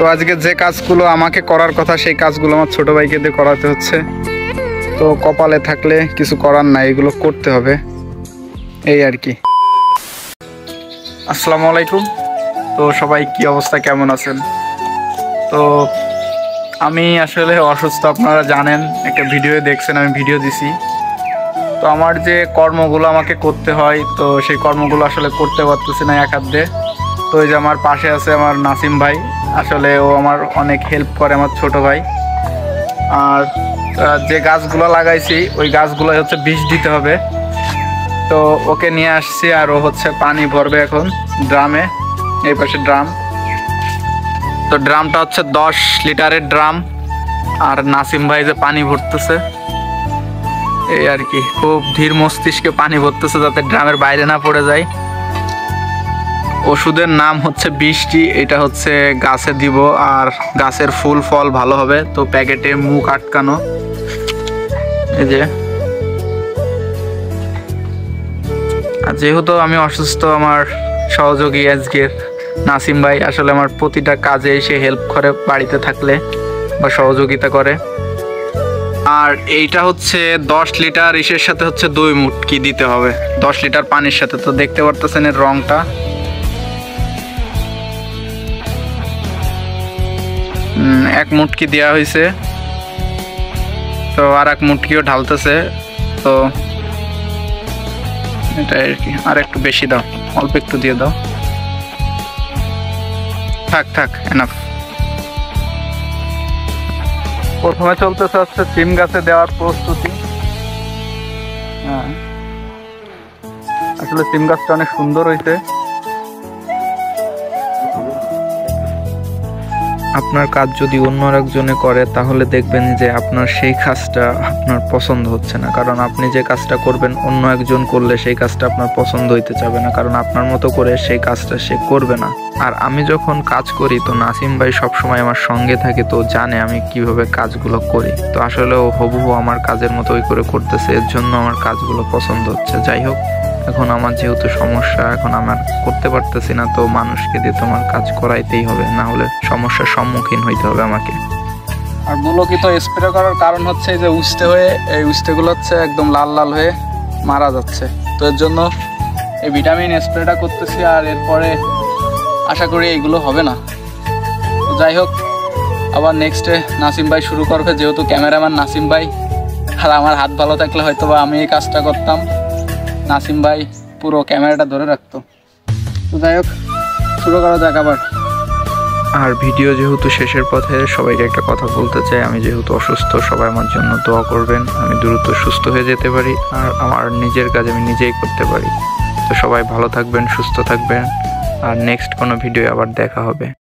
তো আজকে যে কাজগুলো আমাকে করার কথা সেই কাজগুলো আমার ছোট ভাইকে দিয়ে করাতে হচ্ছে। তো কপালে থাকলে কিছু করার নাই, এগুলো করতে হবে, এই আর কি। আসসালামু আলাইকুম। তো সবাই কি অবস্থা, কেমন আছেন? তো আমি আসলে অসুস্থ, আপনারা জানেন, একটা ভিডিও দেখছেন, আমি ভিডিও দিছি। তো আমার যে কর্মগুলো আমাকে করতে হয়, তো সেই কর্মগুলো আসলে করতে পারতেছি না এক হাত দিয়ে। তো এই যে আমার পাশে আছে আমার নাসিম ভাই, আসলে ও আমার অনেক হেল্প করে, আমার ছোট ভাই। আর যে গাছগুলো লাগাইছি ওই গাছগুলো হচ্ছে বিষ দিতে হবে, তো ওকে নিয়ে আসছি। আর ও হচ্ছে পানি ভরবে এখন ড্রামে, এই পাশে ড্রাম। তো ড্রামটা হচ্ছে 10 লিটারের ড্রাম, আর নাসিম ভাই যে পানি ভরতেছে, এই আর কি। খুব ধীর মস্তিষ্কে পানি ভরতেছে যাতে ড্রামের বাইরে না পড়ে যায়। ওষুধের নাম হচ্ছে বৃষ্টি, এটা হচ্ছে গাছে দিব, আর গাছের ফুল ফল ভালো হবে। তো প্যাকেটে মুখ আটকানো, এই যে। আর যেহেতু আমি অসুস্থ, আমার সহযোগী আজকের নাসিম ভাই আসলে আমার প্রতিটা কাজে এসে হেল্প করে, বাড়িতে থাকলে বা সহযোগিতা করে। আর এইটা হচ্ছে 10 লিটার ইসের সাথে হচ্ছে 2 মুটকি দিতে হবে, 10 লিটার পানির সাথে। তো দেখতে পারতেছেন এর রংটা, এক মুটকি দেওয়া হয়েছে। তো আর এক মুটকিও ঢালতেছে। তো এটা আর কি, আর একটু বেশি দাও, অল্প একটু দিয়ে দাও, থাক থাক, এনাফ। প্রথমে চলতেছে হচ্ছে সিম গাছে দেওয়ার প্রস্তুতি। হ্যাঁ, আসলে সিম গাছটা অনেক সুন্দর হয়েছে। আপনার কাজ যদি অন্য একজনে করে তাহলে দেখবেন যে আপনার সেই কাজটা আপনার পছন্দ হচ্ছে না, কারণ আপনি যে কাজটা করবেন অন্য একজন করলে সেই কাজটা আপনার পছন্দ হইতে চাবে না, কারণ আপনার মতো করে সেই কাজটা সে করবে না। আর আমি যখন কাজ করি তো নাসিম ভাই সবসময় আমার সঙ্গে থাকে, তো জানে আমি কিভাবে কাজগুলো করি। তো আসলে ও হুবহু আমার কাজের মতোই করে করতেছে, এর জন্য আমার কাজগুলো পছন্দ হচ্ছে। যাই হোক, এখন আমার যেহেতু সমস্যা, এখন আমার করতে পারতেছি না, তো মানুষকে দিয়ে তোমার কাজ করাইতেই হবে, না হলে সমস্যার সম্মুখীন হইতে হবে আমাকে। আর মূলকিত স্প্রে করার কারণ হচ্ছে যে উস্তে হয়ে, এই উস্তেগুলো হচ্ছে একদম লাল লাল হয়ে মারা যাচ্ছে। তো এর জন্য এই ভিটামিন স্প্রেটা করতেছি, আর এরপরে আশা করি এইগুলো হবে না। তো যাই হোক, আবার নেক্সটে নাসিম ভাই শুরু করবে, যেহেতু ক্যামেরাম্যান নাসিম ভাই। আর আমার হাত ভালো থাকলে হয়তো বা আমি এই কাজটা করতাম, নাসিম ভাই পুরো ক্যামেরাটা ধরে রাখতো। তো যাই হোক, শুরু করা যাক আবার। আর ভিডিও যেহেতু শেষের পথে, সবাইকে একটা কথা বলতে চাই, আমি যেহেতু অসুস্থ, সবাই আমার জন্য দোয়া করবেন, আমি দ্রুত সুস্থ হয়ে যেতে পারি, আর আমার নিজের কাজ আমি নিজেই করতে পারি। তো সবাই ভালো থাকবেন, সুস্থ থাকবেন, আর নেক্সট কোনো ভিডিও আবার দেখা হবে।